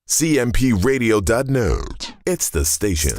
CMPRadio.net. It's the station.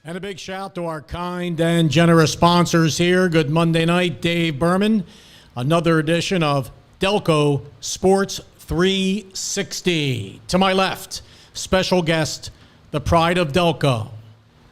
And a big shout to our kind and generous sponsors here. Good Monday night, Dave Burman. Another edition of Delco Sports 360. To my left, special guest, the pride of Delco.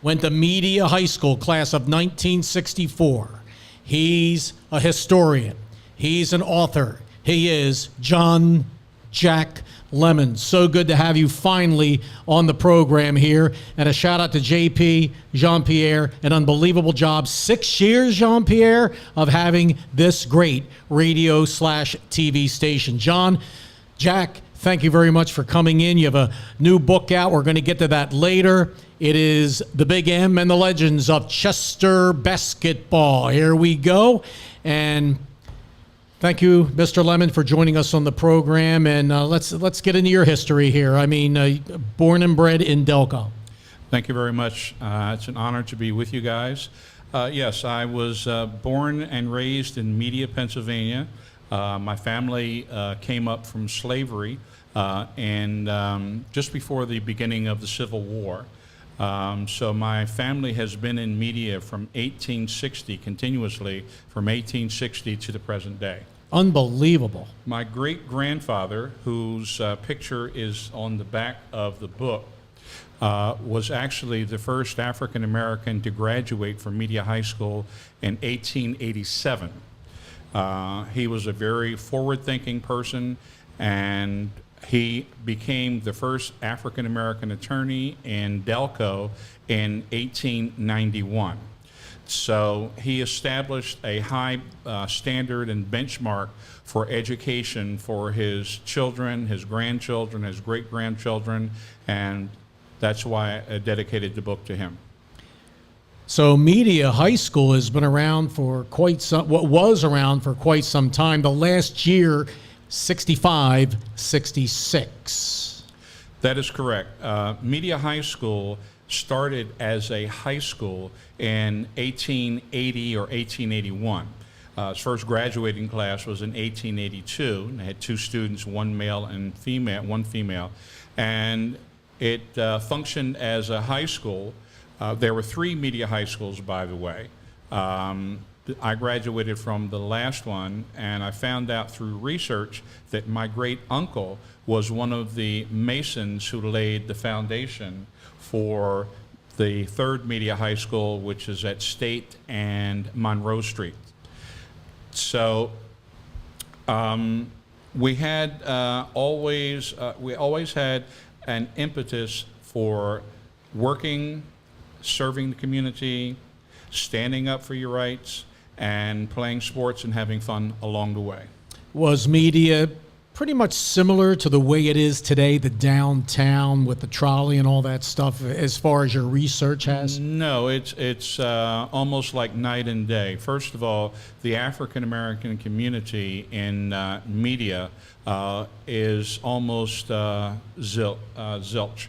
Went to Media High School, class of 1964. He's a historian. He's an author. He is John Jack Lemon. So good to have you finally on the program here. And a shout out to JP, Jean-Pierre, an unbelievable job. 6 years, Jean-Pierre, of having this great radio/TV station. John, Jack, thank you very much for coming in. You have a new book out. We're going to get to that later. It is The Big M and the Legends of Chester Basketball. Here we go. And thank you, Mr. Lemon, for joining us on the program. And let's get into your history here. I mean, born and bred in Delco. Thank you very much. It's an honor to be with you guys. Yes, I was born and raised in Media, Pennsylvania. My family came up from slavery and just before the beginning of the Civil War. So my family has been in media from 1860, continuously from 1860 to the present day. Unbelievable. My great-grandfather, whose picture is on the back of the book, was actually the first African-American to graduate from Media High School in 1887. He was a very forward-thinking person, and he became the first African-American attorney in Delco in 1891. So he established a high standard and benchmark for education for his children, his grandchildren, his great-grandchildren, and that's why I dedicated the book to him. So Media High School has been around for was around for quite some time. The last year, 65, 66. That is correct. Media High School started as a high school in 1880 or 1881. Its first graduating class was in 1882, and it had 2 students, 1 male and one female, and it functioned as a high school. There were 3 media high schools, by the way. I graduated from the last one, and I found out through research that my great uncle was one of the masons who laid the foundation for the 3rd Media High School, which is at State and Monroe Street. So we always had an impetus for working, serving the community, standing up for your rights, and playing sports and having fun along the way. Was media pretty much similar to the way it is today, the downtown with the trolley and all that stuff, as far as your research has? No, it's almost like night and day. First of all, the African American community in media is almost zilch.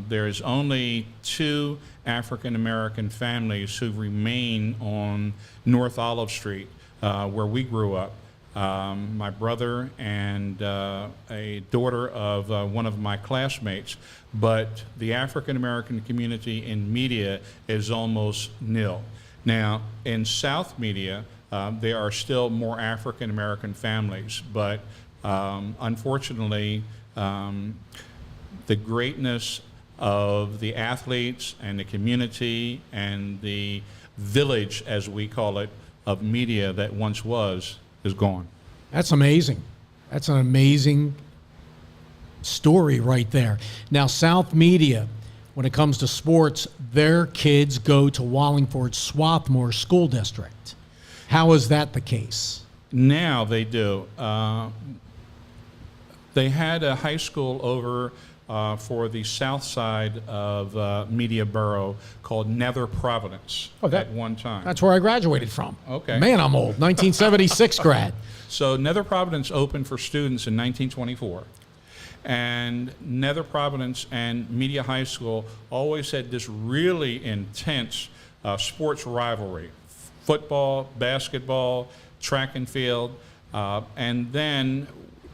There's only 2 African American families who remain on North Olive Street, where we grew up. My brother and a daughter of one of my classmates, but the African American community in media is almost nil. Now, in South media, there are still more African American families, but unfortunately, the greatness of the athletes and the community and the village, as we call it, of media that once was, is gone. That's amazing. That's an amazing story right there. Now, South Media, when it comes to sports, their kids go to Wallingford Swarthmore School District. How is that the case? Now they do. They had a high school over for the south side of Media Borough called Nether Providence at one time. That's where I graduated from. Okay. Man, I'm old. 1976 grad. So Nether Providence opened for students in 1924. And Nether Providence and Media High School always had this really intense sports rivalry. Football, basketball, track and field, and then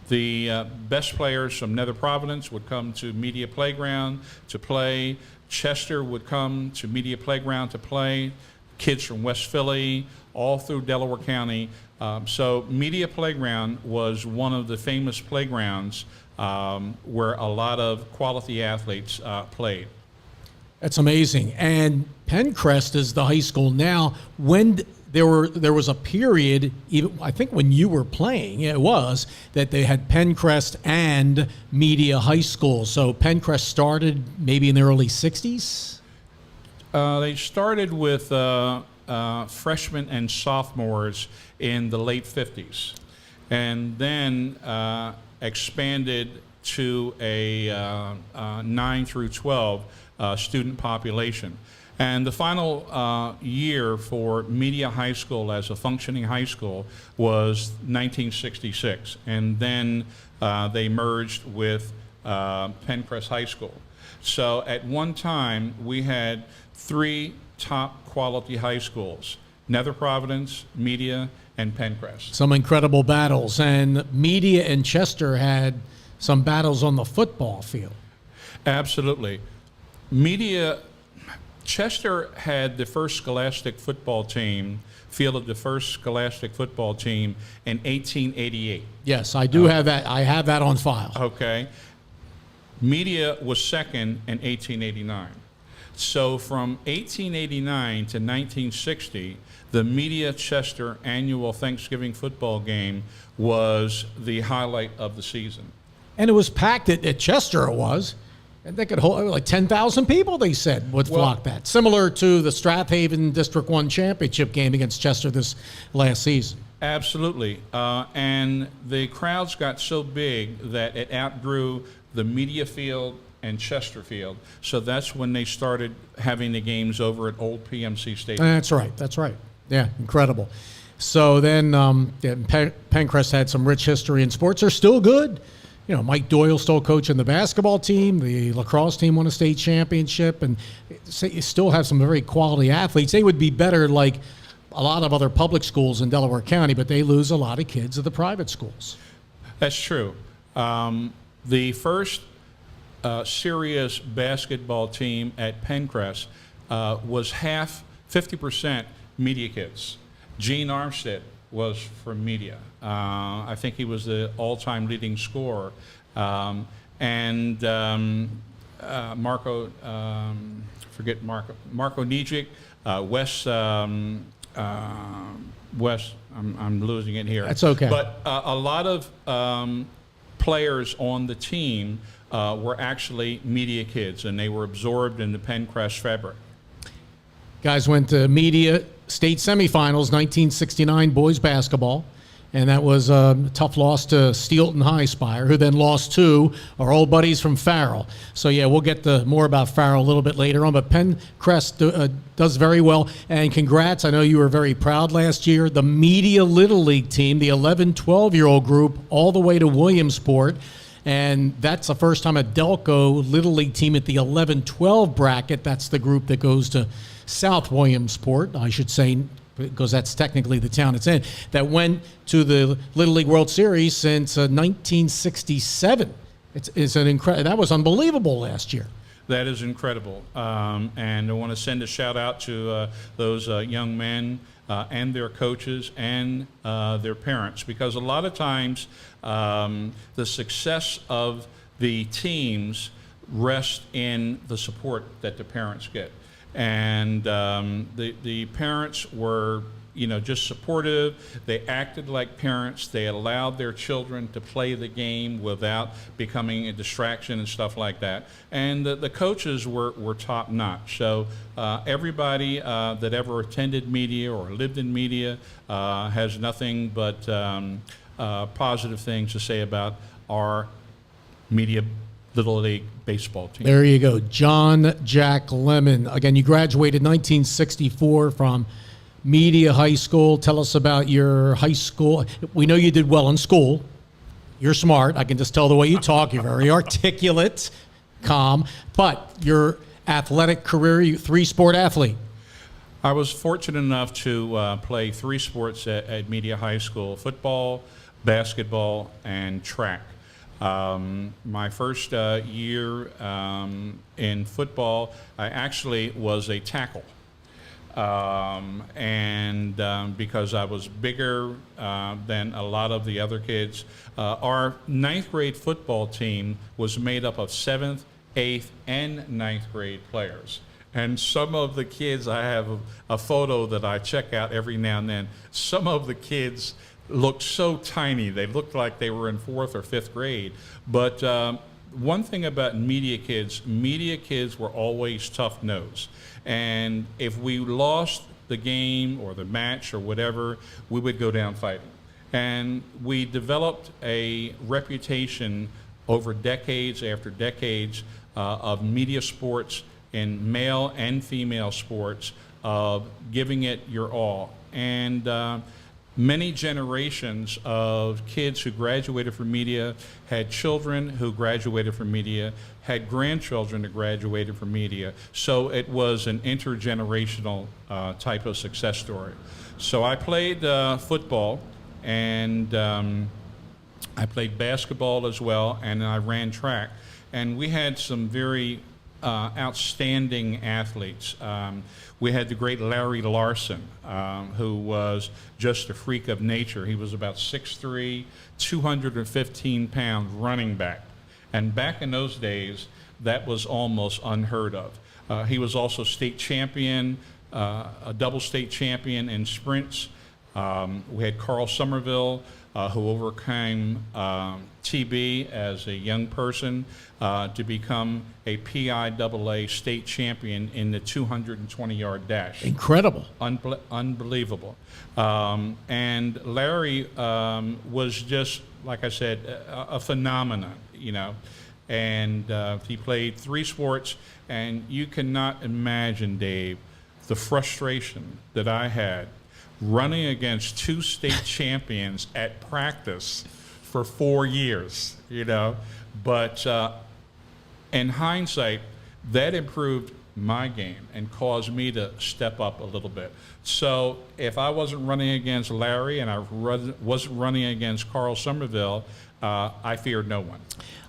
the best players from Nether Providence would come to Media Playground to play. Chester would come to Media Playground to play. Kids from West Philly, all through Delaware County. So Media Playground was one of the famous playgrounds where a lot of quality athletes played. That's amazing. And Pencrest is the high school now. When there was a period, even I think when you were playing, it was that they had Pencrest and Media High School. So Pencrest started maybe in the early 60s? They started with freshmen and sophomores in the late 50s, and then expanded to a 9 through 12 student population. And the final year for Media High School as a functioning high school was 1966, and then they merged with Pencrest High School. So at one time, we had 3 top quality high schools: Nether Providence, Media, and Pencrest. Some incredible battles. And Media and Chester had some battles on the football field. Absolutely. Chester had the first scholastic football team, fielded the first scholastic football team in 1888. Yes, I do have that. I have that on file. Okay. Media was second in 1889. So from 1889 to 1960, the Media Chester annual Thanksgiving football game was the highlight of the season. And it was packed at Chester, it was. And they could hold like 10,000 people, they said, would flock that. Similar to the Strathaven District 1 championship game against Chester this last season. Absolutely. And the crowds got so big that it outgrew the Media Field and Chester Field. So that's when they started having the games over at Old PMC Stadium. That's right. That's right. Yeah, incredible. So then Pencrest had some rich history in sports. They're still good. You know, Mike Doyle still coaching the basketball team. The lacrosse team won a state championship, and you still have some very quality athletes. They would be better like a lot of other public schools in Delaware County, but they lose a lot of kids at the private schools. That's true. The first serious basketball team at Pencrest was 50% media kids. Gene Armstead was from Media. I think he was the all-time leading scorer. Marco, Marco Nijic, Wes, I'm losing it here. That's okay. But a lot of players on the team were actually Media kids, and they were absorbed in the Pencrest fabric. Guys went to Media state semifinals, 1969 boys basketball. and that was a tough loss to Steelton High Spire, who then lost to our old buddies from Farrell. So, yeah, we'll get more about Farrell a little bit later on, but Pencrest does very well. And congrats, I know you were very proud last year. The Media Little League team, the 11, 12-year-old group, all the way to Williamsport. And that's the first time a Delco Little League team at the 11-12 bracket, that's the group that goes to South Williamsport, I should say, because that's technically the town it's in, that went to the Little League World Series since 1967. It's an that was unbelievable last year. That is incredible. And I want to send a shout out to those young men and their coaches and their parents, because a lot of times the success of the teams rests in the support that the parents get. And the parents were, just supportive. They acted like parents. They allowed their children to play the game without becoming a distraction and stuff like that. And the coaches were top notch. So everybody that ever attended media or lived in media has nothing but positive things to say about our media Little League baseball team. There you go. John Jack Lemon. Again, you graduated 1964 from Media High School. Tell us about your high school. We know you did well in school. You're smart. I can just tell the way you talk. You're very articulate, calm. But your athletic career, you three-sport athlete. I was fortunate enough to play three sports at Media High School: football, basketball, and track. My first year in football, I actually was a tackle. Because I was bigger than a lot of the other kids, our ninth grade football team was made up of 7th, 8th, and ninth grade players. And some of the kids, I have a photo that I check out every now and then. Some of the kids looked so tiny. They looked like they were in 4th or 5th grade. But one thing about media kids were always tough-nosed. And if we lost the game or the match or whatever, we would go down fighting. And we developed a reputation over decades after decades of media sports in male and female sports of giving it your all. And many generations of kids who graduated from media had children who graduated from media, had grandchildren who graduated from media. So it was an intergenerational type of success story. So I played football, and I played basketball as well, and I ran track. And we had some very outstanding athletes. We had the great Larry Larson, who was just a freak of nature. He was about 6'3", 215-pound running back. And back in those days, that was almost unheard of. He was also state champion, a double state champion in sprints. We had Carl Somerville, who overcame TB as a young person to become a PIAA state champion in the 220-yard dash. Incredible. Unbelievable. And Larry was just, like I said, a phenomenon, And he played three sports, and you cannot imagine, Dave, the frustration that I had running against two state champions at practice for 4 years, But in hindsight, that improved my game and caused me to step up a little bit. So if I wasn't running against Larry and I wasn't running against Carl Somerville, I feared no one.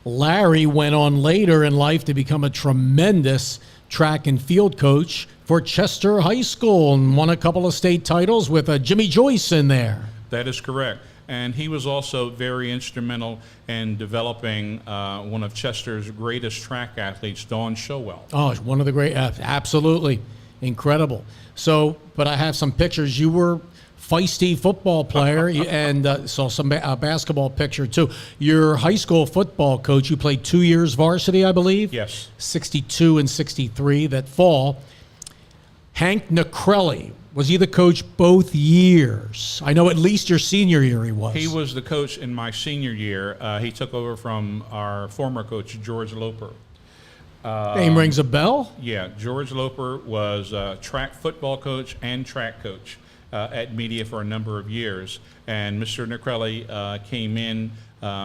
Larry went on later in life to become a tremendous track and field coach for Chester High School and won a couple of state titles with Jimmy Joyce in there. That is correct. And he was also very instrumental in developing one of Chester's greatest track athletes, Dawn Showell. Oh, one of the great, absolutely incredible. So, but I have some pictures. You were feisty football player and saw some basketball picture too. Your high school football coach, you played 2 years varsity, I believe? Yes. 62 and 63 that fall. Hank Necrelli Was he the coach both years? I know at least your senior year he was. He was the coach in my senior year. He took over from our former coach, George Loper. Name rings a bell? Yeah, George Loper was a track football coach and track coach at Media for a number of years. And Mr. Nicrelli came in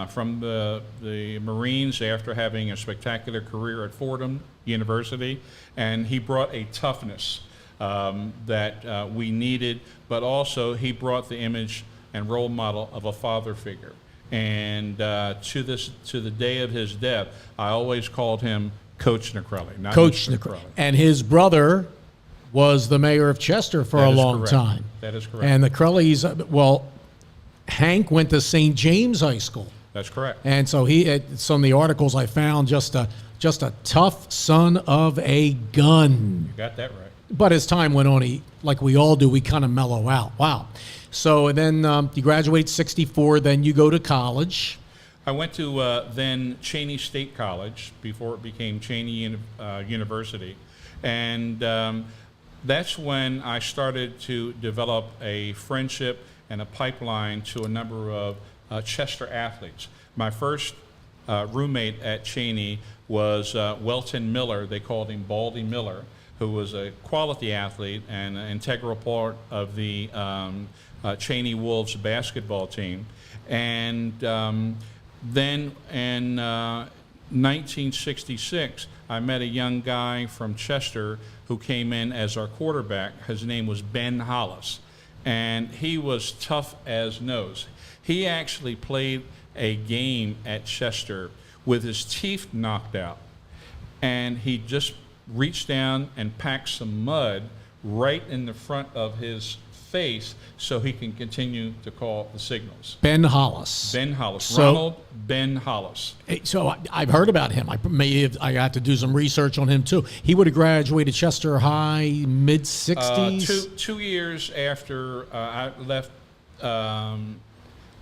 from the Marines after having a spectacular career at Fordham University. And he brought a toughness that we needed, but also he brought the image and role model of a father figure. And to the day of his death, I always called him Coach Nicrelli, not Coach Mr. Nicrelli. And his brother was the mayor of Chester for a long time. That is correct. And the Crellies, well, Hank went to St. James High School. That's correct. And so some of the articles I found, just a tough son of a gun. You got that right. But as time went on, like we all do, we kind of mellow out. Wow. So then you graduate 64, then you go to college. I went to then Cheney State College before it became Cheney University. And that's when I started to develop a friendship and a pipeline to a number of Chester athletes. My first roommate at Cheney was Welton Miller. They called him Baldy Miller, who was a quality athlete and an integral part of the Cheney Wolves basketball team. And then in 1966, I met a young guy from Chester who came in as our quarterback. His name was Ben Hollis, and he was tough as nails. He actually played a game at Chester with his teeth knocked out, and he just reached down and packed some mud right in the front of his face so he can continue to call the signals. Ben Hollis. Ben Hollis. So, Ronald Ben Hollis. So I've heard about him. I had to do some research on him too. He would have graduated Chester High mid-60s? 2 years after I left,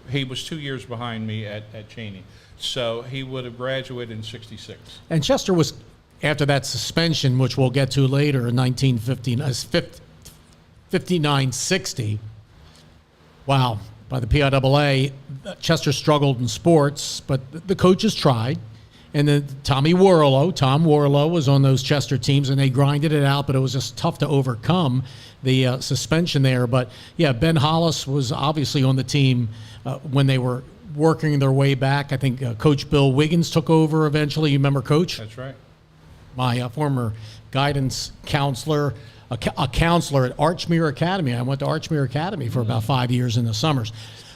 he was 2 years behind me at Cheney. So he would have graduated in 66. And Chester was, after that suspension, which we'll get to later in 59-60, wow, by the PIAA, Chester struggled in sports, but the coaches tried. And then Tom Warlow was on those Chester teams, and they grinded it out, but it was just tough to overcome the suspension there. But, yeah, Ben Hollis was obviously on the team when they were working their way back. I think Coach Bill Wiggins took over eventually. You remember, Coach? That's right. My former guidance counselor, a counselor at Archmere Academy. I went to Archmere Academy for about 5 years in the summers.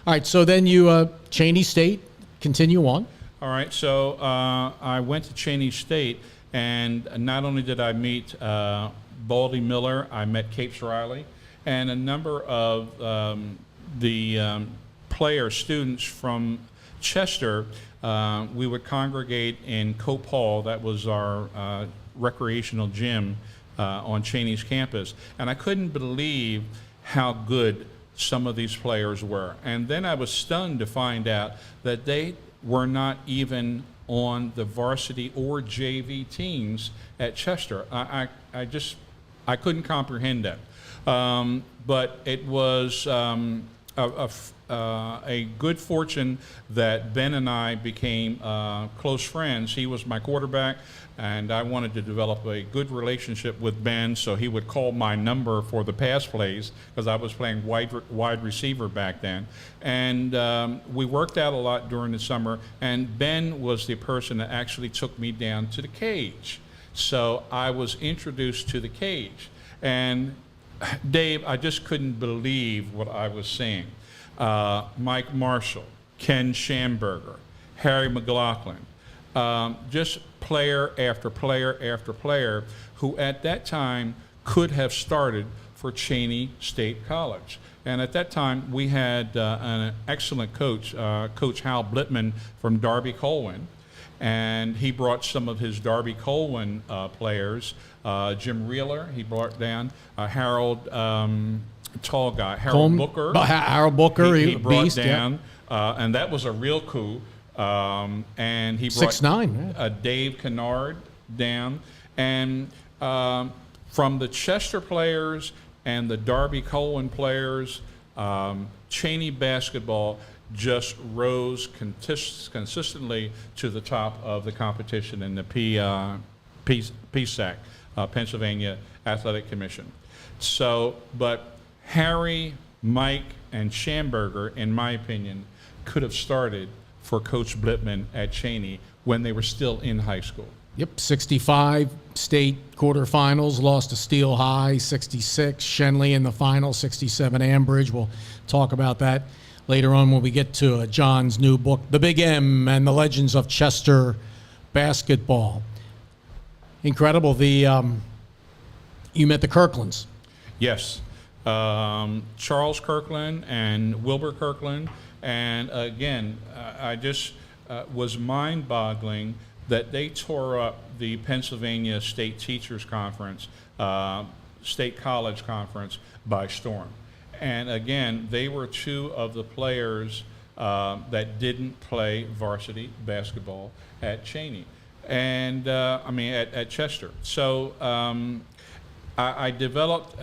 All right, so then you, Cheney State, continue on. All right, so I went to Cheney State, and not only did I meet Baldy Miller, I met Capes Riley, and a number of the students from Chester. We would congregate in Cope Hall. That was our recreational gym on Cheney's campus, and I couldn't believe how good some of these players were. And then I was stunned to find out that they were not even on the varsity or JV teams at Chester. I couldn't comprehend that. But it was a good fortune that Ben and I became close friends. He was my quarterback, and I wanted to develop a good relationship with Ben, so he would call my number for the pass plays because I was playing wide receiver back then. And we worked out a lot during the summer, and Ben was the person that actually took me down to the cage. So I was introduced to the cage. And Dave, I just couldn't believe what I was seeing. Mike Marshall, Ken Schamberger, Harry McLaughlin, just player after player after player who at that time could have started for Cheney State College. And at that time, we had an excellent coach, Coach Hal Blitman from Darby Colwyn. And he brought some of his Darby Colwyn players, Jim Reeler, he brought down, Harold, tall guy, Harold Booker. Harold Booker, he brought beast, down, and that was a real coup. And he brought 6'9", Dave Kennard down. And from the Chester players and the Darby Colin players, Cheney basketball just rose consistently to the top of the competition in the PSAC, Pennsylvania Athletic Commission. So, but Harry, Mike, and Schamberger, in my opinion, could have started for Coach Blitman at Cheney when they were still in high school. Yep, 65 state quarterfinals, lost to Steel High, 66 Shenley in the final, 67 Ambridge. We'll talk about that later on when we get to John's new book, The Big M and the Legends of Chester Basketball. Incredible. You met the Kirklands. Yes. Charles Kirkland and Wilbur Kirkland. And again, I just was mind-boggling that they tore up the Pennsylvania State Teachers Conference, State College Conference by storm. And again, they were two of the players that didn't play varsity basketball at Cheney. And at Chester. So I developed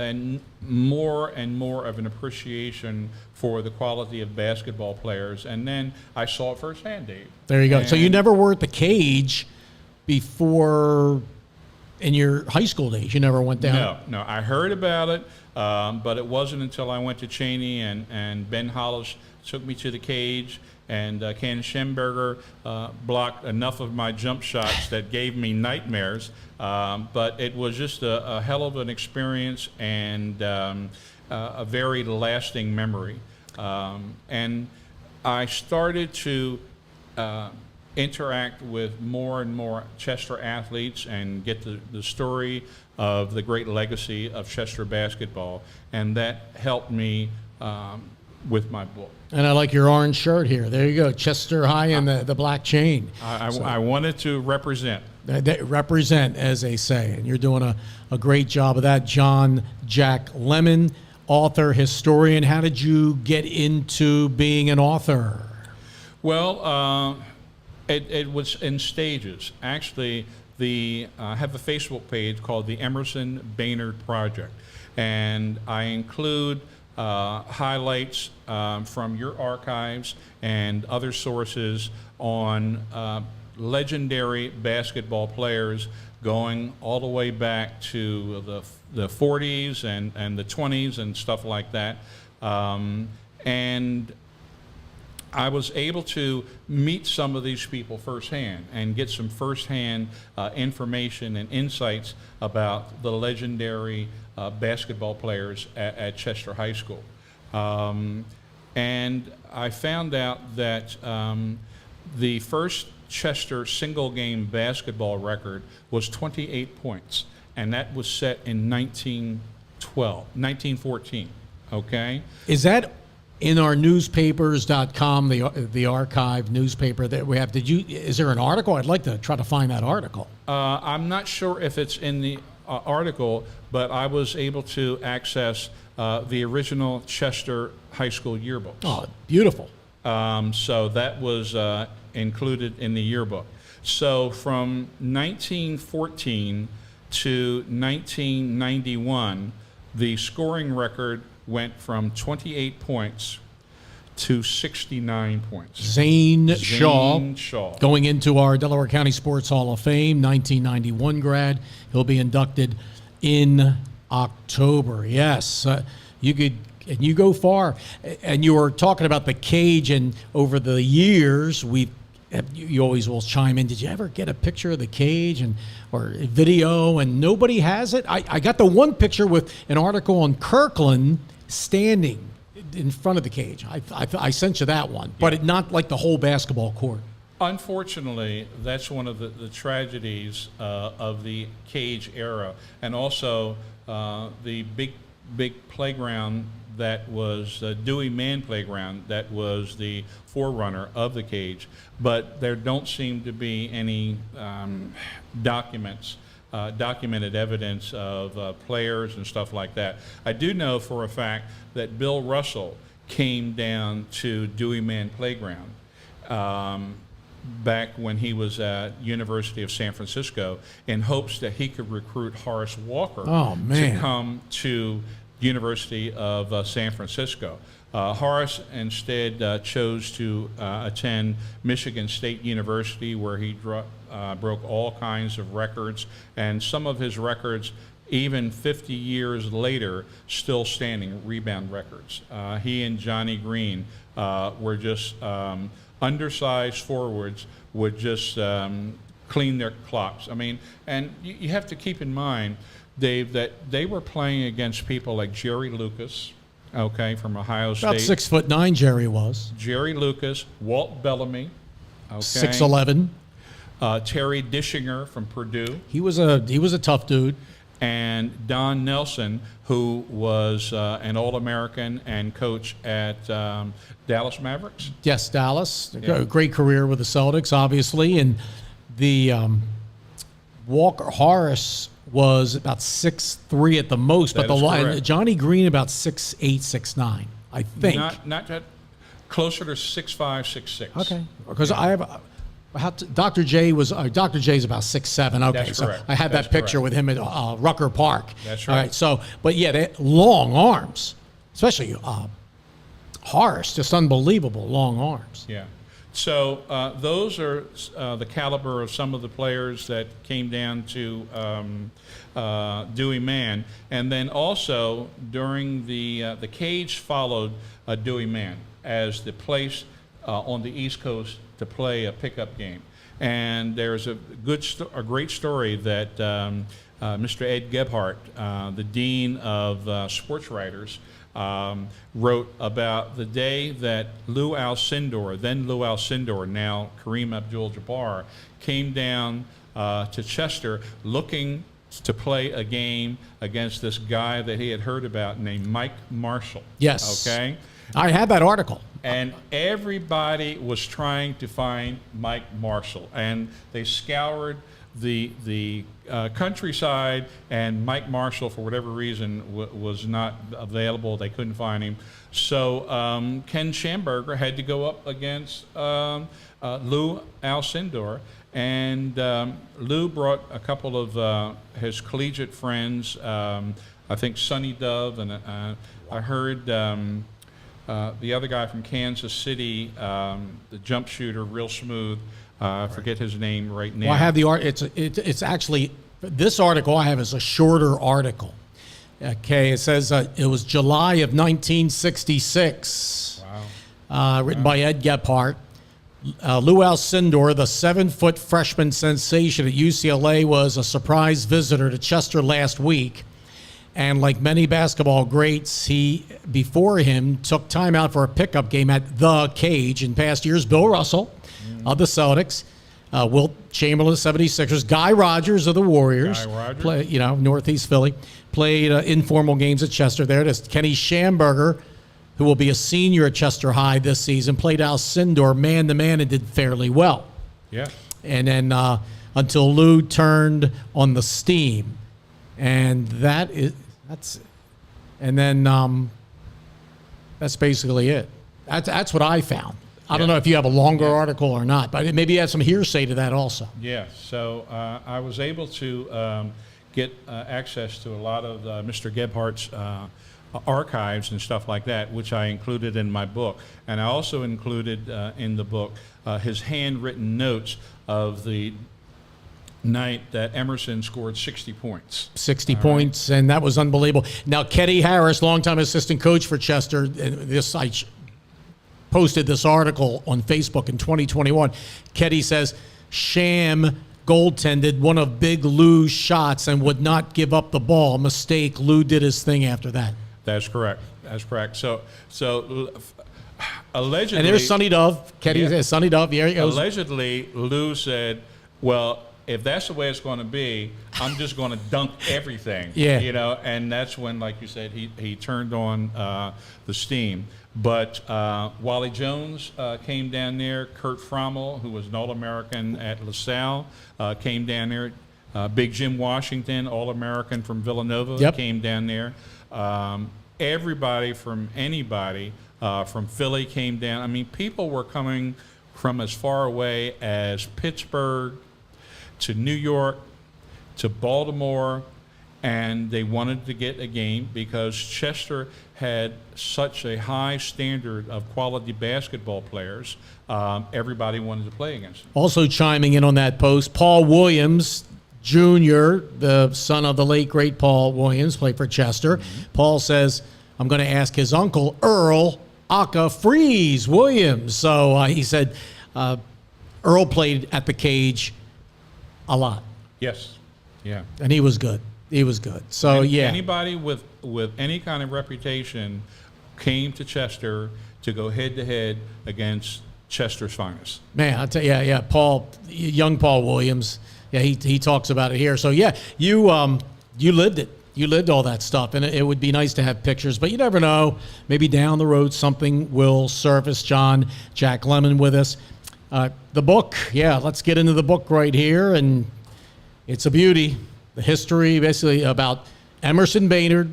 more and more of an appreciation for the quality of basketball players, and then I saw it firsthand, Dave. There you go. So you never were at the cage before in your high school days? You never went down? No. I heard about it, but it wasn't until I went to Cheney and Ben Hollis took me to the cage, and Ken Schamberger blocked enough of my jump shots that gave me nightmares. But it was just a hell of an experience and a very lasting memory. And I started to interact with more and more Chester athletes and get the story of the great legacy of Chester basketball, and that helped me with my book. And I like your orange shirt here. There you go, Chester High and the black chain. I wanted to represent. Represent, as they say, and you're doing a great job of that. John Jack Lemon, author, historian. How did you get into being an author? Well, it was in stages. Actually, I have a Facebook page called the Emerson Baynard Project, and I include highlights from your archives and other sources on legendary basketball players going all the way back to the 40s and the 20s and stuff like that. And I was able to meet some of these people firsthand and get some firsthand information and insights about the legendary basketball players at Chester High School. And I found out that the first Chester single game basketball record was 28 points, and that was set in 1914, okay? Is that in our newspapers.com, the archive newspaper that we have? Is there an article? I'd like to try to find that article. I'm not sure if it's in the article, but I was able to access the original Chester High School yearbooks. Oh, beautiful. So that was included in the yearbook. So from 1914 to 1991, the scoring record went from 28 points to 69 points. Zane Shaw, going into our Delaware County Sports Hall of Fame, 1991 grad. He'll be inducted in October. Yes, you go far. And you were talking about the cage, and over the years, you always will chime in. Did you ever get a picture of the cage or a video? And nobody has it. I got the one picture with an article on Kirkland standing in front of the cage. I sent you that one, but not like the whole basketball court. Unfortunately, that's one of the tragedies of the cage era, and also the big playground that was Dewey Mann Playground that was the forerunner of the cage, but there don't seem to be any documented evidence of players and stuff like that. I do know for a fact that Bill Russell came down to Dewey Mann Playground back when he was at University of San Francisco in hopes that he could recruit Horace Walker to come to University of San Francisco. Horace instead chose to attend Michigan State University, where he broke all kinds of records, and some of his records, even 50 years later, still standing, rebound records. He and Johnny Green were just undersized forwards, would just clean their clocks. I mean, and you have to keep in mind, Dave, that they were playing against people like Jerry Lucas, okay, from Ohio State. About 6'9" Jerry was. Jerry Lucas, Walt Bellamy, okay. 6'11". Terry Dischinger from Purdue. He was a tough dude. And Don Nelson, who was an All-American and coach at Dallas Mavericks. Yes, Dallas. Yeah. Great career with the Celtics, obviously. And the Walker Horace was about 6'3" at the most, but That is correct. Johnny Green about 6'8", 6'9", I think. Not that, closer to 6'5", 6'6". Okay, because I have. Dr. J's about 6'7". Okay, That's so correct. I had That's that picture correct. with him at Rucker Park. That's All right. right. So, but yeah, they long arms, especially Horace, just unbelievable long arms. Yeah. So those are the caliber of some of the players that came down to Dewey Man, and then also during the Cage followed Dewey Man as the place on the East Coast to play a pickup game. And there's a great story that Mr. Ed Gebhardt, the dean of sports writers, wrote about the day that Lou Alcindor, now Kareem Abdul-Jabbar, came down to Chester looking to play a game against this guy that he had heard about named Mike Marshall. Yes. Okay? I had that article. And everybody was trying to find Mike Marshall, and they scoured the countryside, and Mike Marshall, for whatever reason, was not available. They couldn't find him. So Ken Schamberger had to go up against Lou Alcindor, and Lou brought a couple of his collegiate friends, I think Sonny Dove, and I heard the other guy from Kansas City, the jump shooter, real smooth. I forget his name right now. Well, I have the art. It's actually, this article I have is a shorter article. Okay, it says it was July of 1966. Wow. Written by Ed Gebhardt. Lou Alcindor, the 7-foot freshman sensation at UCLA, was a surprise visitor to Chester last week. And like many basketball greats, he, before him, took time out for a pickup game at the Cage. In past years, Bill Russell of the Celtics, Wilt Chamberlain of the 76ers, Guy Rogers of the Warriors, Northeast Philly, played informal games at Chester there. There's Kenny Schamberger, who will be a senior at Chester High this season, played Alcindor man-to-man and did fairly well. Yeah. And then until Lou turned on the steam. And that's basically it. That's what I found. I don't know if you have a longer article or not, but maybe you have some hearsay to that also. Yeah, so I was able to get access to a lot of Mr. Gebhardt's archives and stuff like that, which I included in my book. And I also included in the book his handwritten notes of the night that Emerson scored 60 points. 60 points, and that was unbelievable. Now, Ketty Harris, longtime assistant coach for Chester, and I posted this article on Facebook in 2021. Ketty says, Sham goaltended one of Big Lou's shots and would not give up the ball. Mistake. Lou did his thing after that. That's correct. That's correct. So allegedly... And there's Sonny Dove. Ketty says, Sonny Dove, here he goes. Allegedly, Lou said, well, if that's the way it's going to be, I'm just going to dunk everything. Yeah. And that's when, like you said, he turned on the steam. But Wally Jones came down there. Kurt Frommel, who was an All-American at LaSalle, came down there. Big Jim Washington, All-American from Villanova, came down there. Everybody from anybody from Philly came down. I mean, people were coming from as far away as Pittsburgh to New York to Baltimore, and they wanted to get a game because Chester had such a high standard of quality basketball players. Everybody wanted to play against them. Also chiming in on that post, Paul Williams Jr., the son of the late, great Paul Williams, played for Chester. Paul says, I'm going to ask his uncle, Earl Aka Freeze Williams. So he said Earl played at the Cage a lot. Yes. Yeah. And he was good. He was good. So, yeah. Anybody with any kind of reputation came to Chester to go head-to-head against Chester's finest. Man, I'll tell you, yeah, Paul, young Paul Williams, yeah, he talks about it here. So, yeah, you lived it. You lived all that stuff, and it would be nice to have pictures, but you never know. Maybe down the road something will surface. John, Jack Lemon with us. The book, yeah, let's get into the book right here, and it's a beauty. The history, basically, about Emerson Baynard,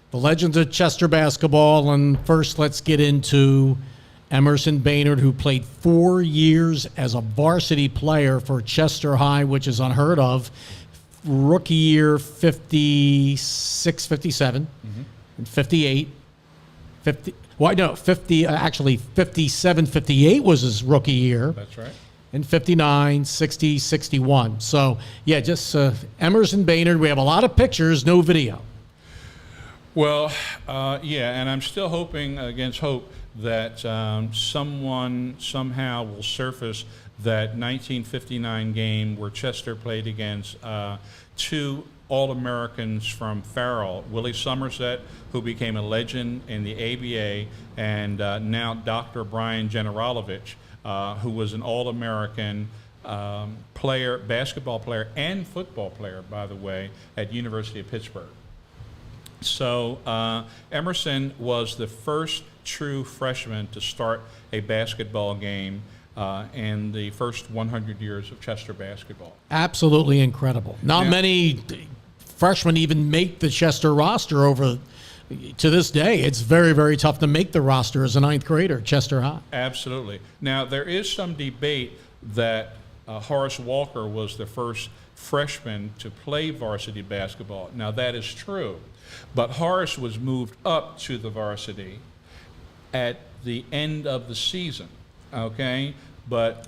the legends of Chester basketball, and first let's get into Emerson Baynard, who played 4 years as a varsity player for Chester High, which is unheard of. Rookie year 56, 57, and 58. 57, 58 was his rookie year. That's right. And 59, 60, 61. So, yeah, just Emerson Baynard. We have a lot of pictures, no video. Well, yeah, and I'm still hoping against hope that someone somehow will surface that 1959 game where Chester played against two All-Americans from Farrell, Willie Somerset, who became a legend in the ABA, and now Dr. Brian Generalovich, who was an All-American player, basketball player, and football player, by the way, at University of Pittsburgh. So Emerson was the first true freshman to start a basketball game in the first 100 years of Chester basketball. Absolutely incredible. Not many freshmen even make the Chester roster over to this day. It's very, very tough to make the roster as a ninth grader at Chester High. Absolutely. Now, there is some debate that Horace Walker was the first freshman to play varsity basketball. Now, that is true. But Horace was moved up to the varsity at the end of the season, okay? But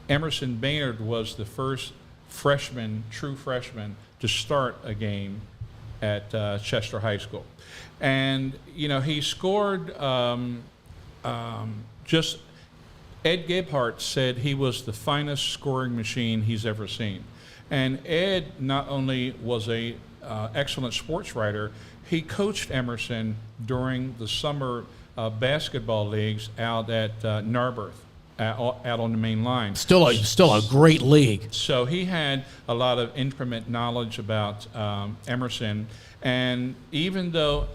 Emerson Baynard was the first freshman, true freshman, to start a game at Chester High School. And, you know, he scored just, Ed Gebhardt said he was the finest scoring machine he's ever seen. And Ed not only was a excellent sports writer, he coached Emerson during the summer basketball leagues out at Narberth, out on the main line. Still a great league. So he had a lot of intimate knowledge about Emerson, and even though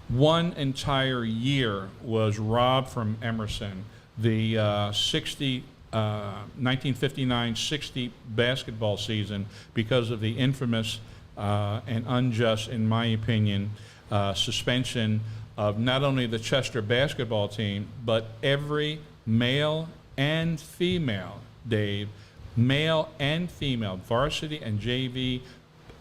one entire year was robbed from Emerson, the 1959-60 basketball season, because of the infamous and unjust, in my opinion, suspension of not only the Chester basketball team, but every male and female, Dave, male and female, varsity and JV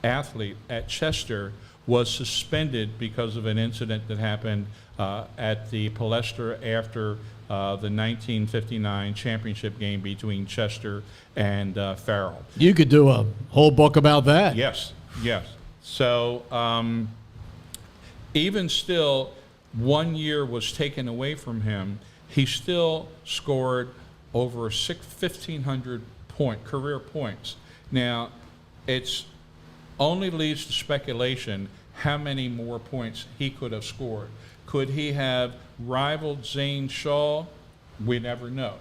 athlete at Chester was suspended because of an incident that happened at the Palestra after the 1959 championship game between Chester and Farrell. You could do a whole book about that. Yes, yes. So even still, 1 year was taken away from him. He still scored over 1,500 career points. Now, it's only leads to speculation how many more points he could have scored. Could he have rivaled Zane Shaw? We never know.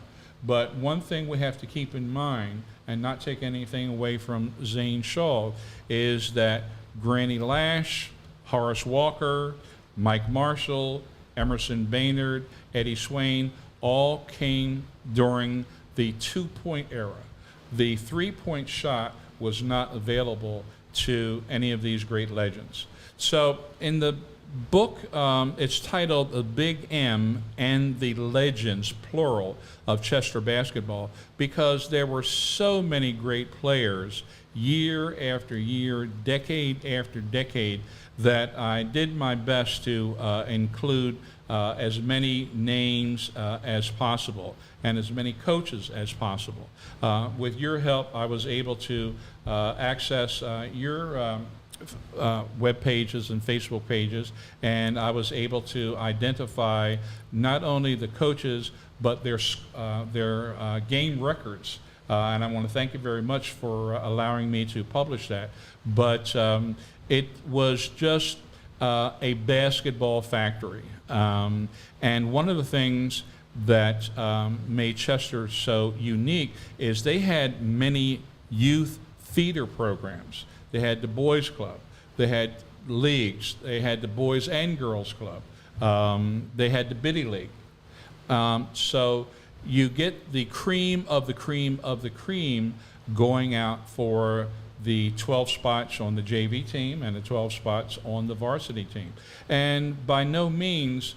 But one thing we have to keep in mind, and not take anything away from Zane Shaw, is that Granny Lash, Horace Walker, Mike Marshall, Emerson Baynard, Eddie Swain, all came during the two-point era. The three-point shot was not available to any of these great legends. So in the book, it's titled The Big M and the Legends, plural, of Chester basketball, because there were so many great players, year after year, decade after decade, that I did my best to include as many names as possible and as many coaches as possible. With your help, I was able to access your web pages and Facebook pages, and I was able to identify not only the coaches but their game records. And I want to thank you very much for allowing me to publish that. But it was just a basketball factory. And one of the things that made Chester so unique is they had many youth feeder programs. They had the boys club, they had leagues, they had the boys and girls club, they had the biddy league. So you get the cream of the cream of the cream going out for the 12 spots on the JV team and the 12 spots on the varsity team. And by no means,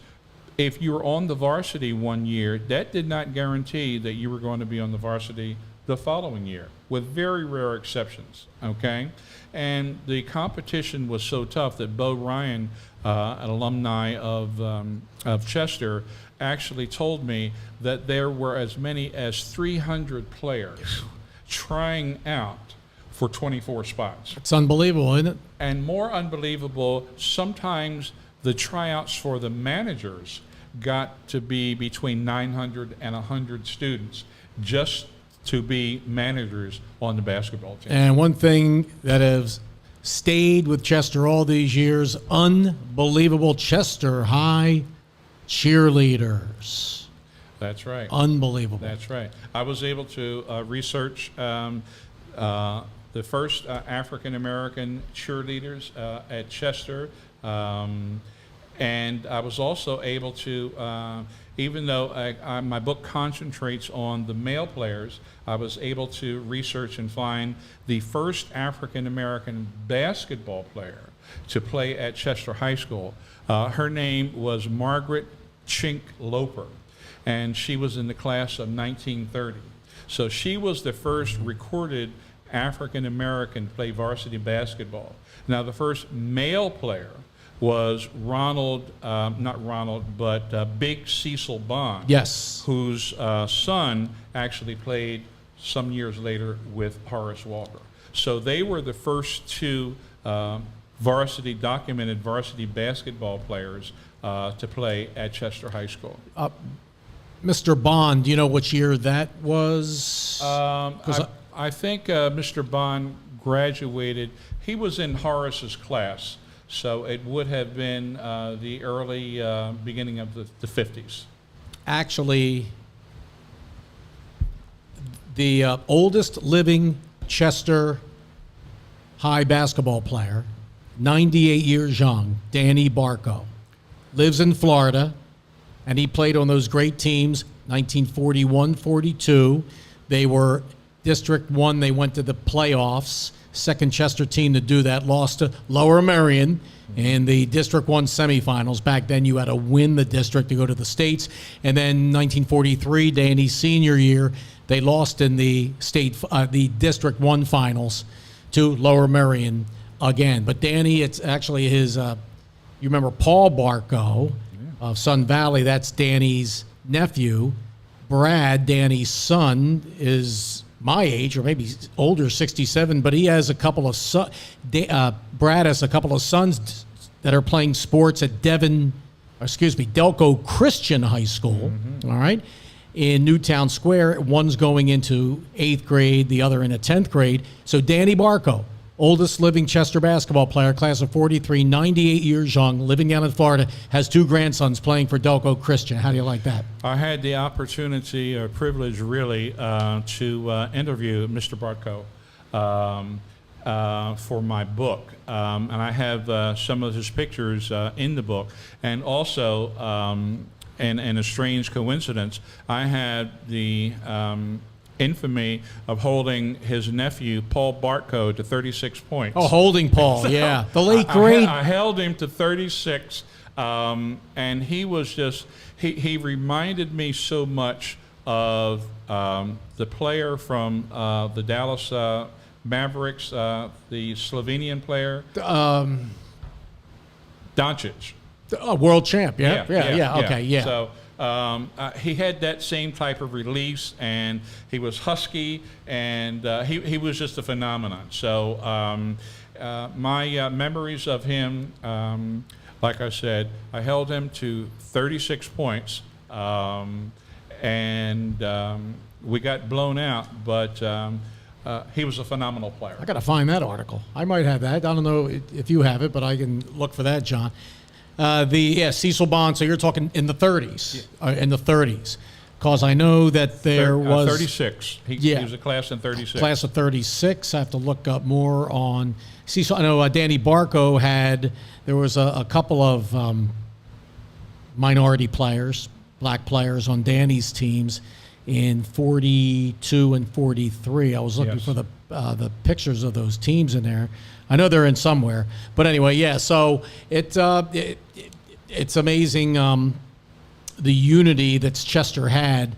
if you were on the varsity one year, that did not guarantee that you were going to be on the varsity the following year, with very rare exceptions, okay? And the competition was so tough that Bo Ryan, an alumni of Chester, actually told me that there were as many as 300 players trying out for 24 spots. It's unbelievable, isn't it? And more unbelievable, sometimes the tryouts for the managers got to be between 900 and 100 students just to be managers on the basketball team. And one thing that has stayed with Chester all these years, unbelievable Chester High cheerleaders. That's right. Unbelievable. That's right. I was able to research the first African-American cheerleaders at Chester. And I was also able to, even though my book concentrates on the male players, I was able to research and find the first African-American basketball player to play at Chester High School. Her name was Margaret Chink Loper, and she was in the class of 1930. So she was the first recorded African-American to play varsity basketball. Now, the first male player was Big Cecil Bond. Yes. Whose son actually played some years later with Horace Walker. So they were the first two documented varsity basketball players to play at Chester High School. Mr. Bond, do you know which year that was? I think Mr. Bond graduated. He was in Horace's class. So it would have been the early beginning of the 50s. Actually, the oldest living Chester High basketball player, 98 years young, Danny Barco, lives in Florida, and he played on those great teams, 1941-42. They were District 1. They went to the playoffs. Second Chester team to do that, lost to Lower Merion in the District 1 semifinals. Back then you had to win the district to go to the states. And then 1943, Danny's senior year, they lost in the District 1 finals to Lower Merion again. But Danny, it's actually his, you remember Paul Barco of Sun Valley, that's Danny's nephew. Brad, Danny's son, is my age, or maybe older, 67, but he has a couple of Brad has a couple of sons that are playing sports at Delco Christian High School, all right, in Newtown Square. One's going into 8th grade, the other in a 10th grade. So Danny Barco, oldest living Chester basketball player, class of 43, 98 years young, living down in Florida, has two grandsons playing for Delco Christian. How do you like that? I had the opportunity, or privilege really, to interview Mr. Barco for my book. And I have some of his pictures in the book. And also, in a strange coincidence, I had the infamy of holding his nephew, Paul Barco, to 36 points. Oh, holding Paul, yeah. The late great. I held him to 36, and he was just, he reminded me so much of the player from the Dallas Mavericks, the Slovenian player, Doncic. World champ, yeah. Okay, yeah. So he had that same type of release, and he was husky, and he was just a phenomenon. So my memories of him, like I said, I held him to 36 points, and we got blown out, but he was a phenomenal player. I got to find that article. I might have that. I don't know if you have it, but I can look for that, John. Cecil Bond. So you're talking in the 30s, in the 30s, because I know that there was 36. He was a class in 36. Class of 36. I have to look up more on Cecil. I know Danny Barco had. There was a couple of minority players, black players on Danny's teams in 42 and 43. I was looking for the pictures of those teams in there. I know they're in somewhere, but anyway, yeah. So it's amazing the unity that Chester had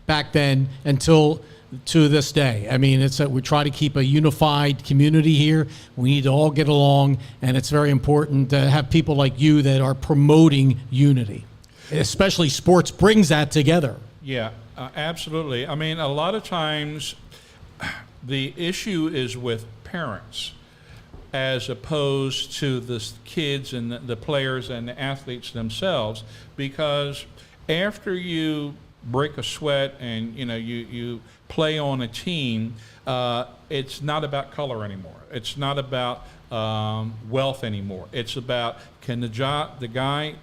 back then until to this day. I mean, it's we try to keep a unified community here. We need to all get along, and it's very important to have people like you that are promoting unity. Especially sports brings that together. Yeah, absolutely. I mean, a lot of times the issue is with parents, as opposed to the kids and the players and the athletes themselves, because after you break a sweat and you play on a team, it's not about color anymore. It's not about wealth anymore. It's about, can the guy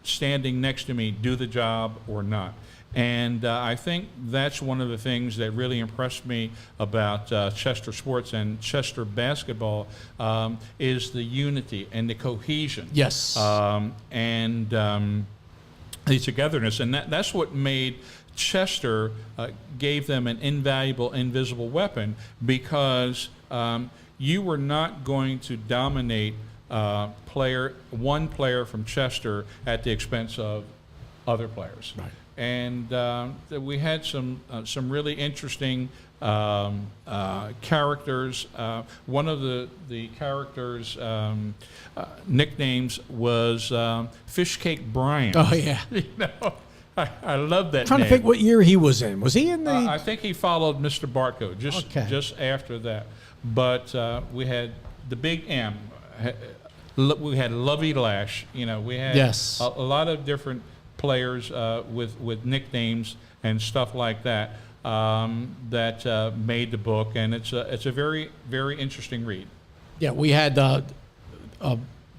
standing next to me do the job or not? And I think that's one of the things that really impressed me about Chester sports and Chester basketball is the unity and the cohesion. Yes. And the togetherness. And that's what made Chester, gave them an invaluable, invisible weapon, because you were not going to dominate one player from Chester at the expense of other players. Right. And we had some really interesting characters. One of the characters' nicknames was Fish Cake Brian. Oh yeah. I love that. I'm trying name. to think what year he was in. Was he in the? I think he followed Mr. Barco just after that. But we had the Big M. We had Lovey Lash. We had a lot of different players with nicknames and stuff like that that made the book, and it's a very, very interesting read. Yeah, we had a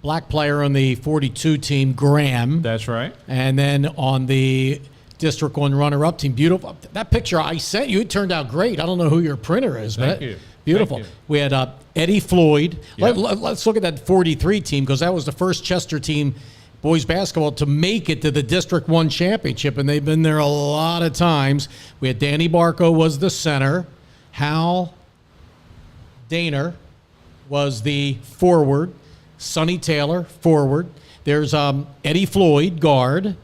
black player on the 42 team, Graham. That's right. And then on the District 1 runner-up team, beautiful. That picture I sent you, it turned out great. I don't know who your printer is, but Thank you. Beautiful. Thank you. We had Eddie Floyd. Yep. Let's look at that 43 team, because that was the first Chester team, boys basketball, to make it to the District 1 championship, and they've been there a lot of times. We had Danny Barco was the center. Hal Daner was the forward. Sonny Taylor, forward. There's Eddie Floyd, guard.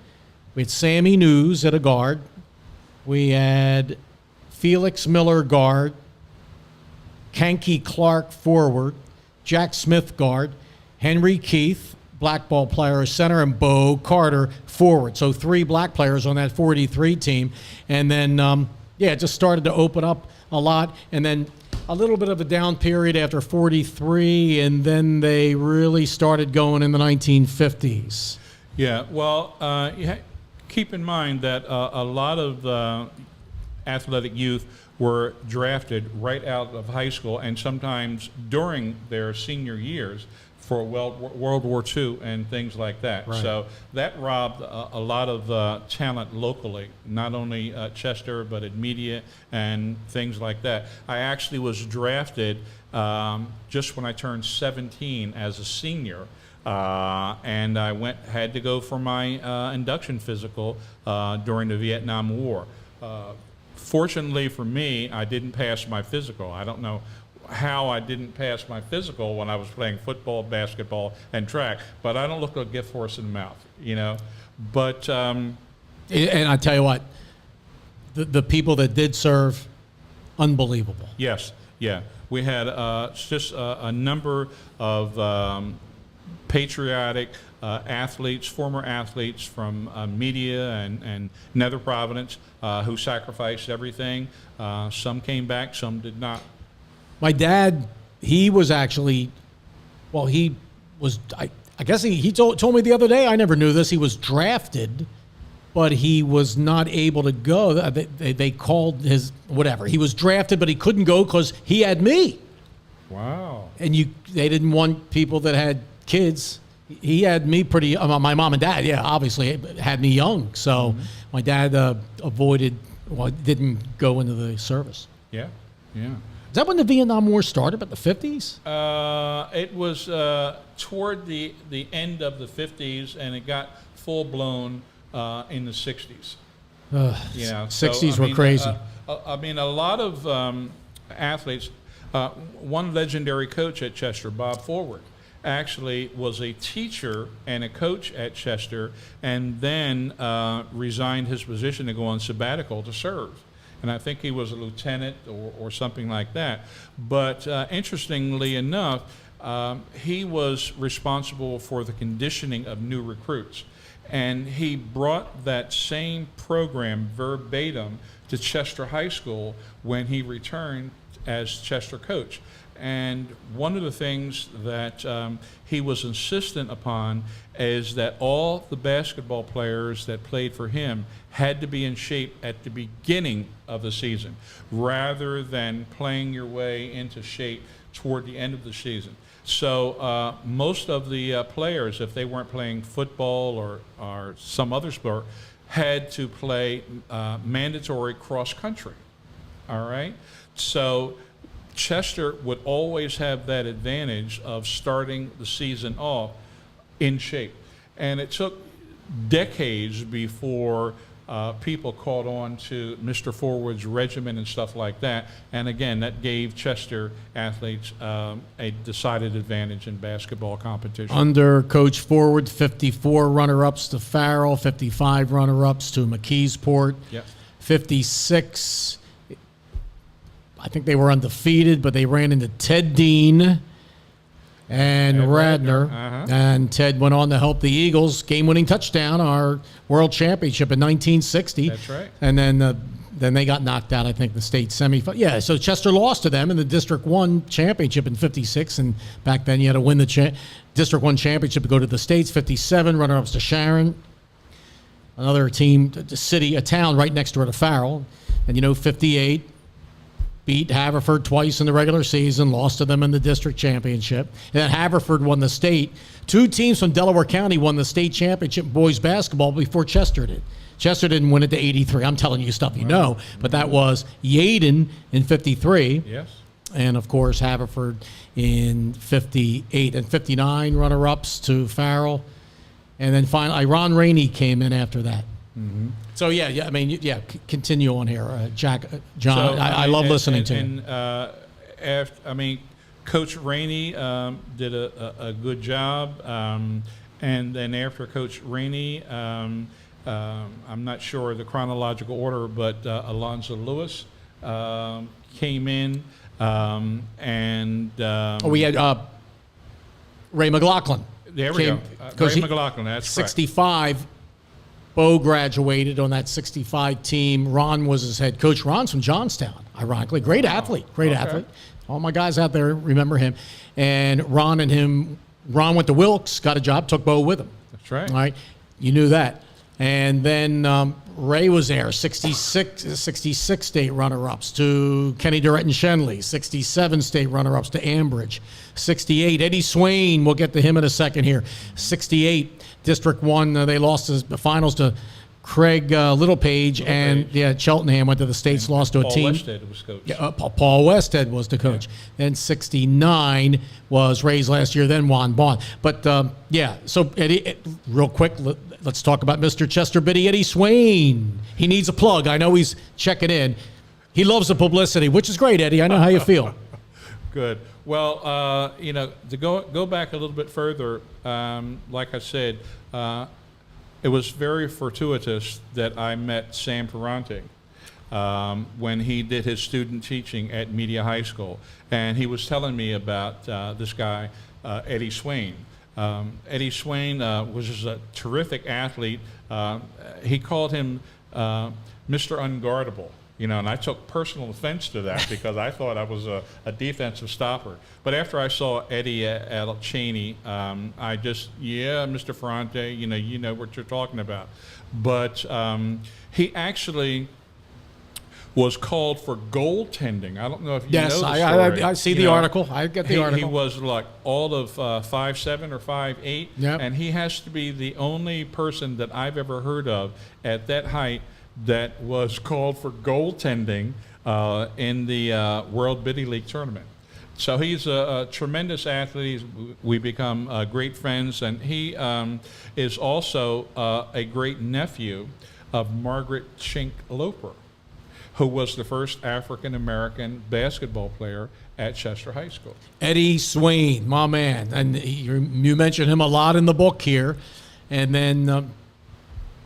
We had Sammy News at a guard. We had Felix Miller, guard. Kanky Clark, forward. Jack Smith, guard. Henry Keith, black ball player, center, and Bo Carter, forward. So 3 black players on that 43 team. And then, it just started to open up a lot. And then a little bit of a down period after 43, and then they really started going in the 1950s. Yeah, well, keep in mind that a lot of athletic youth were drafted right out of high school, and sometimes during their senior years for World War II and things like that. Right. So that robbed a lot of talent locally, not only Chester, but at media and things like that. I actually was drafted just when I turned 17 as a senior, and I had to go for my induction physical during the Vietnam War. Fortunately for me, I didn't pass my physical. I don't know how I didn't pass my physical when I was playing football, basketball, and track, but I don't look like a gift horse in the mouth, But and I tell you what, the people that did serve unbelievable. Yes, yeah. We had just a number of patriotic athletes, former athletes from Media and Nether Providence who sacrificed everything. Some came back, some did not. My dad, he was actually, well, he was, I guess he told me the other day, I never knew this, he was drafted, but he was not able to go. They called his, whatever. He was drafted, but he couldn't go because he had me. Wow. And they didn't want people that had kids. He had me pretty, my mom and dad, yeah, obviously had me young. So my dad didn't go into the service. Yeah, yeah. Is that when the Vietnam War started, about the 50s? It was toward the end of the 50s, and it got full-blown in the 60s. 60s were crazy. I mean, a lot of athletes, one legendary coach at Chester, Bob Forward, actually was a teacher and a coach at Chester, and then resigned his position to go on sabbatical to serve. And I think he was a lieutenant or something like that. But interestingly enough, he was responsible for the conditioning of new recruits. And he brought that same program verbatim to Chester High School when he returned as Chester coach. And one of the things that he was insistent upon is that all the basketball players that played for him had to be in shape at the beginning of the season, rather than playing your way into shape toward the end of the season. So most of the players, if they weren't playing football or some other sport, had to play mandatory cross country. All right? So Chester would always have that advantage of starting the season off in shape. And it took decades before people caught on to Mr. Forward's regimen and stuff like that. And again, that gave Chester athletes a decided advantage in basketball competition. Under Coach Forward, 54 runner-ups to Farrell, 55 runner-ups to McKeesport, Yep. 56. I think they were undefeated, but they ran into Ted Dean and Radner. And Ted went on to help the Eagles game-winning touchdown, our world championship in 1960. That's right. And then they got knocked out, I think, the state semifinal. Yeah, so Chester lost to them in the District 1 championship in 56, and back then you had to win the District 1 championship to go to the states. 57, runner-ups to Sharon. Another team, a town right next door to Farrell. And 58. Beat Haverford twice in the regular season, lost to them in the district championship. And then Haverford won the state. Two teams from Delaware County won the state championship in boys basketball before Chester did. Chester didn't win it to 83. I'm telling you stuff you know. But that was Yaden in 53. Yes. And, of course, Haverford in 58. And 59 runner-ups to Farrell. And then finally, Ron Rainey came in after that. Mm-hmm. So, continue on here, John. So, I love listening to him. Coach Rainey did a good job. And then after Coach Rainey, I'm not sure the chronological order, but Alonzo Lewis came in. We had Ray McLaughlin. There we go. Ray McLaughlin, that's 65. Correct. Bo graduated on that 65 team. Ron was his head coach. Ron's from Johnstown, ironically. Great athlete. All my guys out there remember him. And Ron went to Wilkes, got a job, took Bo with him. That's right. All right. You knew that. And then Ray was there, 66 state runner-ups to Kenny Durrett and Shenley, 67 state runner-ups to Ambridge, 68, Eddie Swain, we'll get to him in a second here, 68, District 1, they lost the finals to Craig Littlepage, and Cheltenham went to the states, lost to a team. Paul Westhead was coach. Yeah, Paul Westhead was the coach. Then 69 was Ray's last year, then Juan Bond. But, so Eddie, real quick, let's talk about Mr. Chester Biddy, Eddie Swain. He needs a plug. I know he's checking in. He loves the publicity, which is great, Eddie. I know how you feel. Good. Well, to go back a little bit further, like I said, it was very fortuitous that I met Sam Ferrante. when he did his student teaching at Media High School. And he was telling me about this guy, Eddie Swain. Eddie Swain was just a terrific athlete. He called him Mr. Unguardable. And I took personal offense to that because I thought I was a defensive stopper. But after I saw Eddie at Cheney, I just, Mr. Ferrante, you know what you're talking about. But he actually was called for goaltending. I don't know if you know the story. Yes, I see the article. I get the article. He was like all of 5'7" or 5'8", and he has to be the only person that I've ever heard of at that height that was called for goaltending in the World Biddy League tournament. So he's a tremendous athlete. We become great friends, and he is also a great nephew of Margaret Chink Loper, who was the first African-American basketball player at Chester High School. Eddie Swain, my man. And you mentioned him a lot in the book here. And then,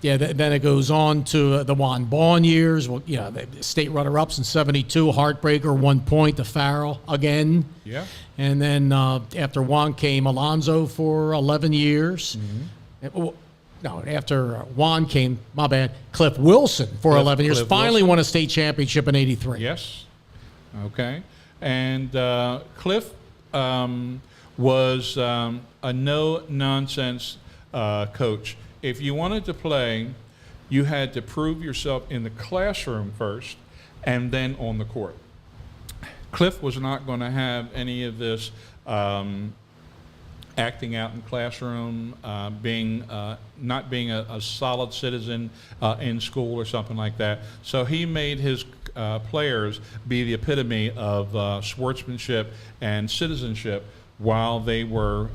then it goes on to the Juan Bond years. Well, the state runner-ups in 72, heartbreaker, 1 point to Farrell again. Yeah. And then after Juan came Alonzo for 11 years. Mm-hmm. No, after Juan came, my bad, Cliff Wilson for 11 years. Finally won a state championship in 83. Yes. Okay. And Cliff was a no-nonsense coach. If you wanted to play, you had to prove yourself in the classroom first and then on the court. Cliff was not going to have any of this acting out in classroom, not being a solid citizen in school or something like that. So he made his players be the epitome of sportsmanship and citizenship while they were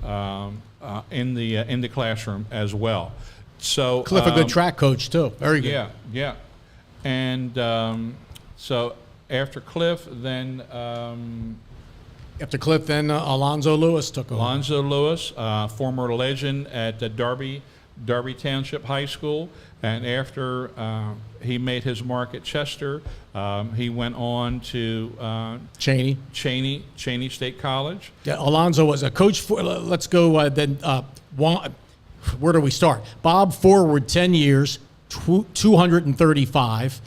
in the classroom as well. So Cliff, a good track coach too. Very good. Yeah. And so after Cliff, then. After Cliff, then Alonzo Lewis took over. Alonzo Lewis, former legend at the Darby Township High School, and after he made his mark at Chester, he went on to Cheney State College. Yeah, Alonzo was a coach for. Let's go then. Where do we start? Bob Forward, 10 years, 235.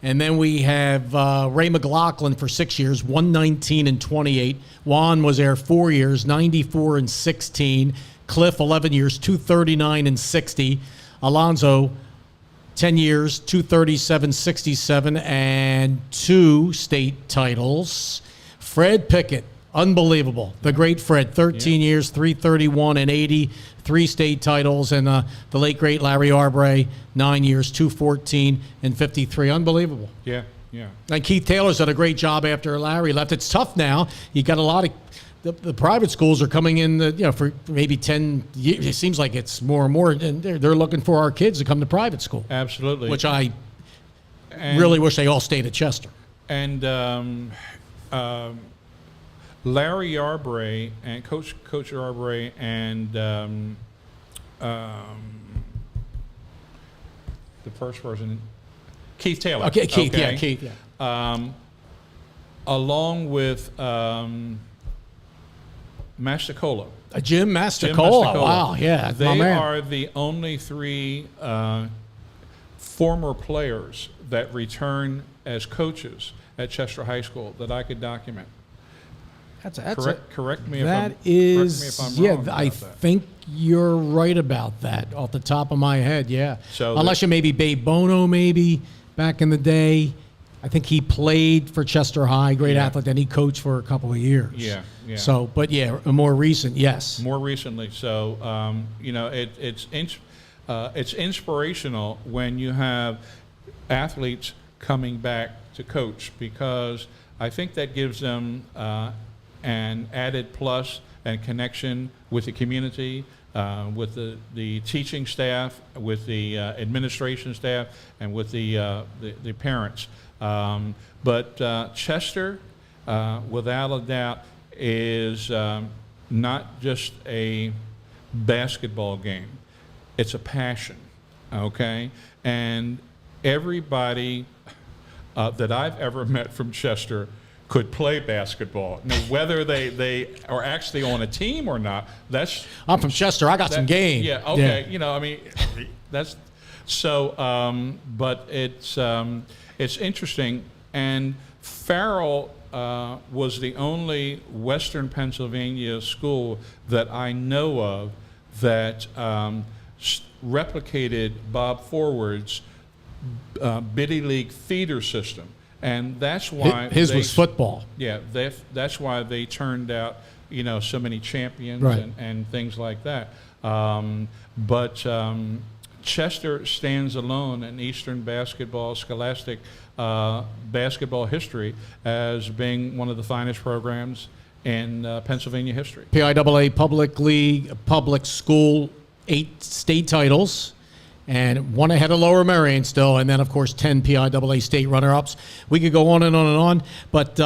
And then we have Ray McLaughlin for 6 years, 119 and 28. Juan was there 4 years, 94 and 16. Cliff, 11 years, 239 and 60. Alonzo, 10 years, 237, 67, and 2 state titles. Fred Pickett, unbelievable. The great Fred, 13 years, 331 and 80. 3 state titles, and the late, great Larry Arbray, 9 years, 214 and 53. Unbelievable. Yeah. And Keith Taylor's done a great job after Larry left. It's tough now. You got a lot of the private schools are coming in, for maybe 10 years. It seems like it's more and more, and they're looking for our kids to come to private school. Absolutely. Which I really wish they all stayed at Chester. And Larry Arbray and Coach Arbray and the first person, Keith Taylor. Okay, Keith, okay. Keith, along with Mastacola. Jim Mastacola. Wow, yeah. They are the only 3 former players that return as coaches at Chester High School that I could document. Correct me if I'm wrong. I think you're right about that off the top of my head, yeah. So unless you maybe Babe Bono, maybe back in the day. I think he played for Chester High, great athlete, and he coached for a couple of years. Yeah. So, but more recent, yes. More recently. So, it's inspirational when you have athletes coming back to coach, because I think that gives them an added plus and connection with the community, with the teaching staff, with the administration staff, and with the parents. But Chester, without a doubt, is not just a basketball game. It's a passion, okay? And everybody that I've ever met from Chester could play basketball. Now, whether they are actually on a team or not, that's... I'm from Chester. I got some game. Yeah, okay. You know, I mean, that's... So, but it's interesting. And Farrell was the only Western Pennsylvania school that I know of that replicated Bob Forward's Biddy League feeder system. And that's why his was football. Yeah, that's why they turned out, you know, so many champions and things like that. But Chester stands alone in Eastern basketball, scholastic basketball history as being one of the finest programs in Pennsylvania history. PIAA Public League, public school, 8 state titles, and 1 ahead of Lower Merion still, and then, of course, 10 PIAA state runner-ups. We could go on and on and on, but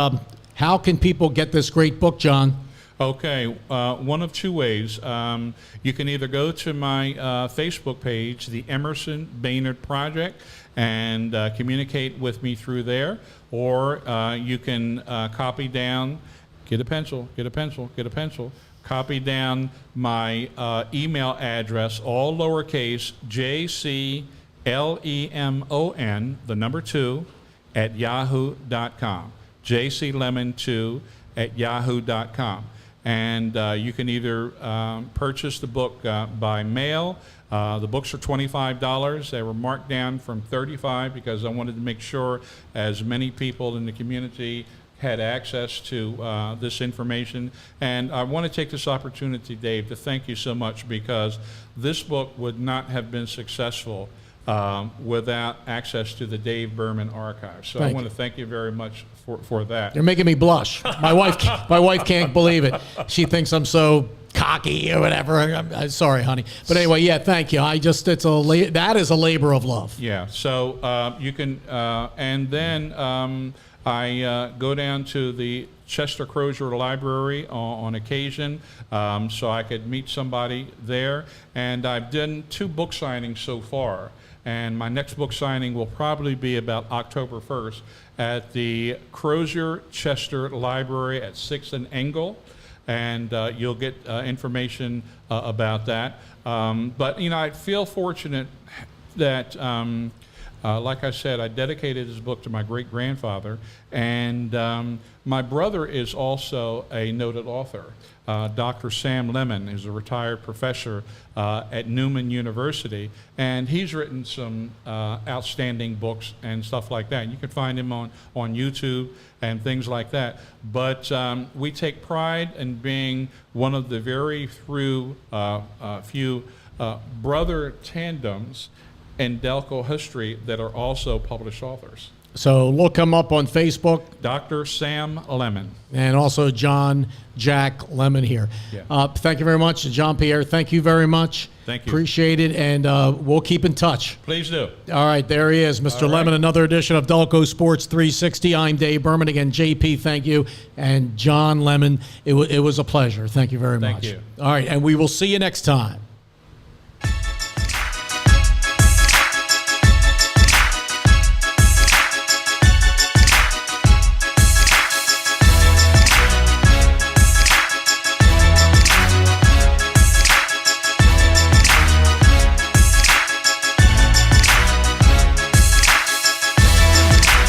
how can people get this great book, John? Okay, one of 2 ways. You can either go to my Facebook page, the Emerson Baynard Project, and communicate with me through there, or you can copy down, get a pencil, copy down my email address, all lowercase, JCLEMON, the number 2, at yahoo.com, jclemon2 at yahoo.com. And you can either purchase the book by mail. The books are $25. They were marked down from $35 because I wanted to make sure as many people in the community had access to this information. And I want to take this opportunity, Dave, to thank you so much, because this book would not have been successful without access to the Dave Burman archive. So I want to thank you very much for that. You're making me blush. My wife can't believe it. She thinks I'm so cocky or whatever. I'm sorry, honey. But anyway, yeah, thank you. That is a labor of love. Yeah. So you can, and then I go down to the Chester Crozier Library on occasion, so I could meet somebody there. And I've done 2 book signings so far. And my next book signing will probably be about October 1st at the Crozier Chester Library at 6th and Engel. And you'll get information about that. But, you know, I feel fortunate that, like I said, I dedicated this book to my great-grandfather. And my brother is also a noted author. Dr. Sam Lemon is a retired professor at Newman University, and he's written some outstanding books and stuff like that. You can find him on YouTube and things like that. But we take pride in being one of the very few brother tandems in Delco history that are also published authors. So look him up on Facebook. Dr. Sam Lemon. And also John Jack Lemon here. Yeah. Thank you very much. John Pierre, thank you very much. Thank you. Appreciate it, and we'll keep in touch. Please do. All right, there he is, Mr. Lemon, another edition of Delco Sports 360. I'm Dave Burman. Again, JP, thank you. And John Lemon, it was a pleasure. Thank you very much. Thank you. All right, and we will see you next time.